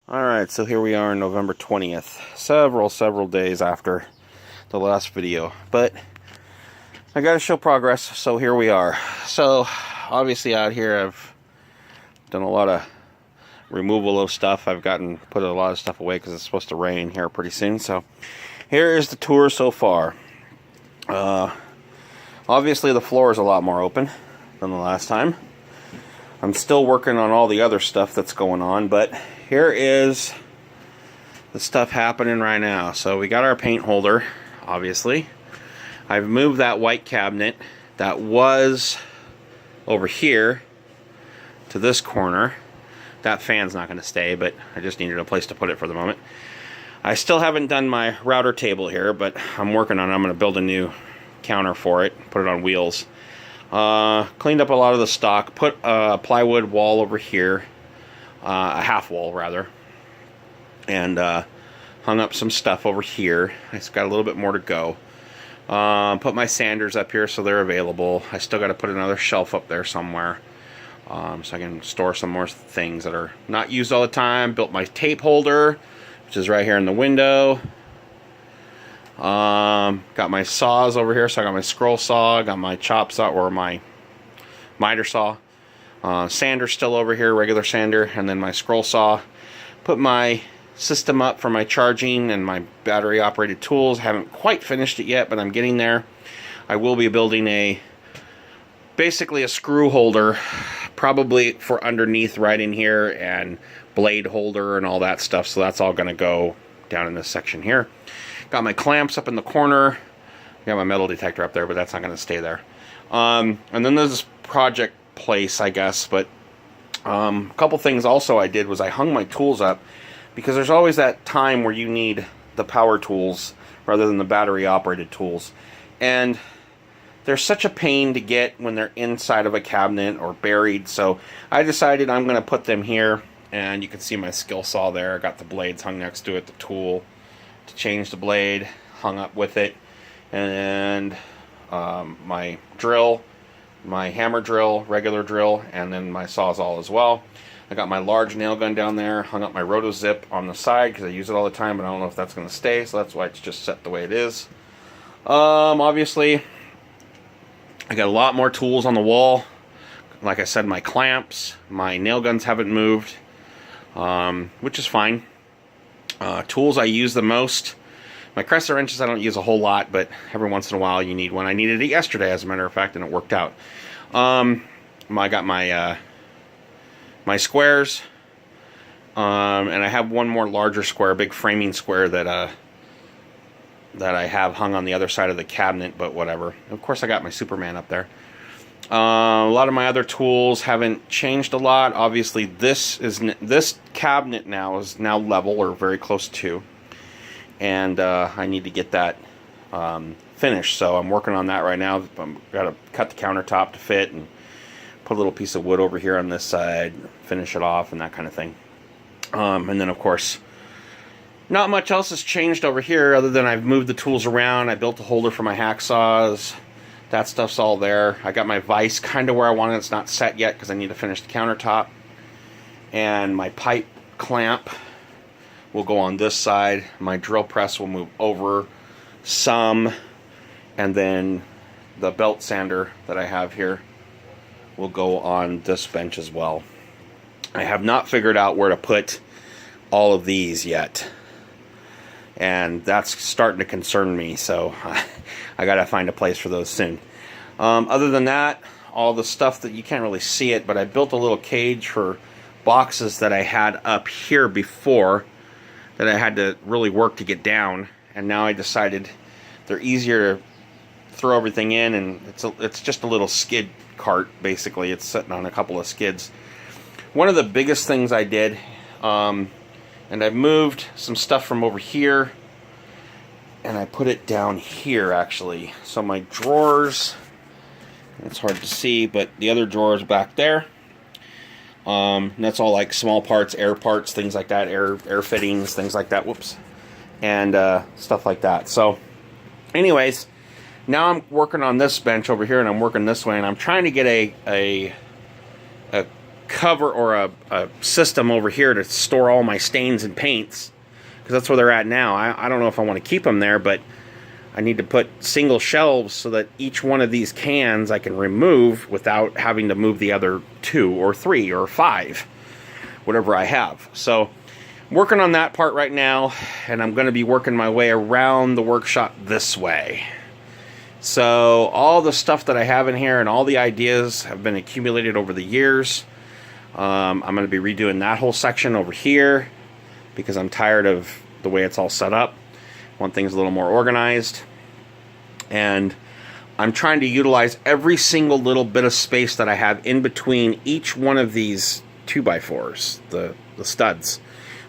Alright, so here we are on November 20th. Several days after the last video. But I gotta show progress, so here we are. So, obviously out here I've done a lot of removal of stuff. I've put a lot of stuff away because it's supposed to rain here pretty soon. So, here is the tour so far. Obviously the floor is a lot more open than the last time. I'm still working on all the other stuff that's going on, but here is the stuff happening right now. So we got our paint holder, obviously. I've moved that white cabinet that was over here to this corner. That fan's not going to stay, but I just needed a place to put it for the moment. I still haven't done my router table here, but I'm working on it. I'm going to build a new counter for it, put it on wheels. Cleaned up a lot of the stock, put a plywood wall over here, a half wall rather, and hung up some stuff over here. It's got a little bit more to go. Put my sanders up here so they're available. I still got to put another shelf up there somewhere, so I can store some more things that are not used all the time. Built my tape holder, which is right here in the window. Got my saws over here, so I got my scroll saw, got my chop saw, or my miter saw. Sander still over here, regular sander, and then my scroll saw. Put my system up for my charging and my battery operated tools. Haven't quite finished it yet, but I'm getting there. I will be building basically a screw holder, probably for underneath right in here, and blade holder and all that stuff, so that's all going to go down in this section here. Got my clamps up in the corner. Got my metal detector up there, but that's not going to stay there. And then there's this project place, I guess. But a couple things also I did was I hung my tools up, because there's always that time where you need the power tools rather than the battery operated tools. And they're such a pain to get when they're inside of a cabinet or buried. So I decided I'm going to put them here. And you can see my skill saw there. I got the blades hung next to it, the tool to change the blade hung up with it, and my drill, my hammer drill, regular drill, and then my sawzall as well. I got my large nail gun down there, hung up my roto zip on the side because I use it all the time, but I don't know if that's going to stay, so that's why it's just set the way it is. Obviously I got a lot more tools on the wall. Like I said, my clamps, my nail guns haven't moved, which is fine. Tools I use the most. My crescent wrenches I don't use a whole lot, but every once in a while you need one. I needed it yesterday, as a matter of fact, and it worked out. I got my my squares, and I have one more larger square, big framing square that I have hung on the other side of the cabinet, but whatever. Of course, I got my Superman up there. A lot of my other tools haven't changed a lot. Obviously, this cabinet now is level, or very close to, and I need to get that finished. So I'm working on that right now. I'm got to cut the countertop to fit and put a little piece of wood over here on this side, finish it off, and that kind of thing. And then, of course, not much else has changed over here other than I've moved the tools around. I built a holder for my hacksaws. That stuff's all there. I got my vise kind of where I want it. It's not set yet because I need to finish the countertop. And my pipe clamp will go on this side. My drill press will move over some. And then the belt sander that I have here will go on this bench as well. I have not figured out where to put all of these yet. And that's starting to concern me, so I gotta find a place for those soon. Other than that, all the stuff that you can't really see it, but I built a little cage for boxes that I had up here before that I had to really work to get down, and now I decided they're easier to throw everything in, and it's just a little skid cart, basically. It's sitting on a couple of skids. One of the biggest things I did, and I've moved some stuff from over here, and I put it down here, actually. So my drawers, it's hard to see, but the other drawer is back there. That's all like small parts, air parts, things like that, air fittings, things like that, whoops, and stuff like that. So anyways, now I'm working on this bench over here, and I'm working this way, and I'm trying to get a cover or a system over here to store all my stains and paints, because that's where they're at now. I don't know if I want to keep them there, but I need to put single shelves so that each one of these cans I can remove without having to move the other 2 or 3 or 5, whatever I have. So I'm working on that part right now, and I'm going to be working my way around the workshop this way. So all the stuff that I have in here and all the ideas have been accumulated over the years. I'm going to be redoing that whole section over here because I'm tired of the way it's all set up. Want things a little more organized. And I'm trying to utilize every single little bit of space that I have in between each one of these 2x4s, the studs.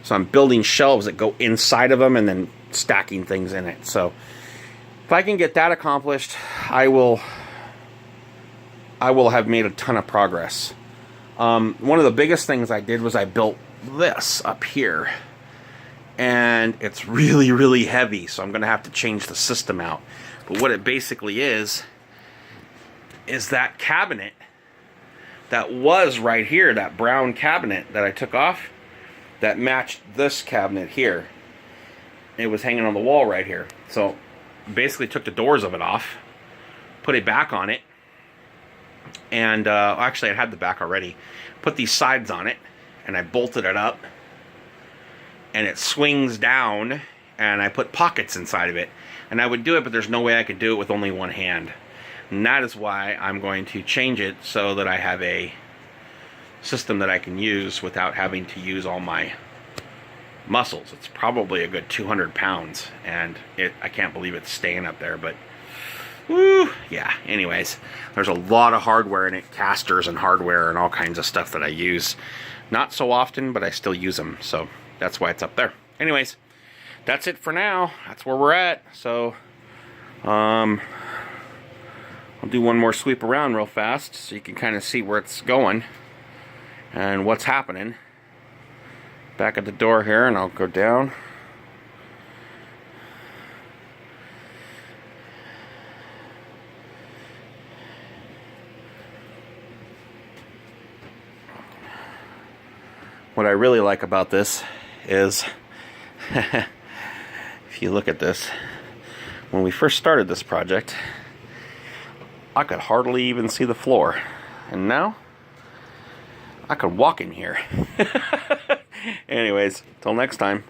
So I'm building shelves that go inside of them and then stacking things in it. So if I can get that accomplished, I will have made a ton of progress. One of the biggest things I did was I built this up here. And it's really, really heavy, so I'm going to have to change the system out. But what it basically is that cabinet that was right here, that brown cabinet that I took off, that matched this cabinet here. It was hanging on the wall right here. So basically took the doors of it off, put a back on it, and actually I had the back already. Put these sides on it, and I bolted it up. And it swings down, and I put pockets inside of it. And I would do it, but there's no way I could do it with only one hand. And that is why I'm going to change it so that I have a system that I can use without having to use all my muscles. It's probably a good 200 pounds, and I can't believe it's staying up there, but woo, yeah. Anyways, there's a lot of hardware in it, casters and hardware and all kinds of stuff that I use. Not so often, but I still use them, so that's why it's up there. Anyways, that's it for now. That's where we're at. So, I'll do one more sweep around real fast so you can kind of see where it's going and what's happening. Back at the door here, and I'll go down. What I really like about this is, if you look at this, when we first started this project, I could hardly even see the floor. And now, I could walk in here. Anyways, till next time.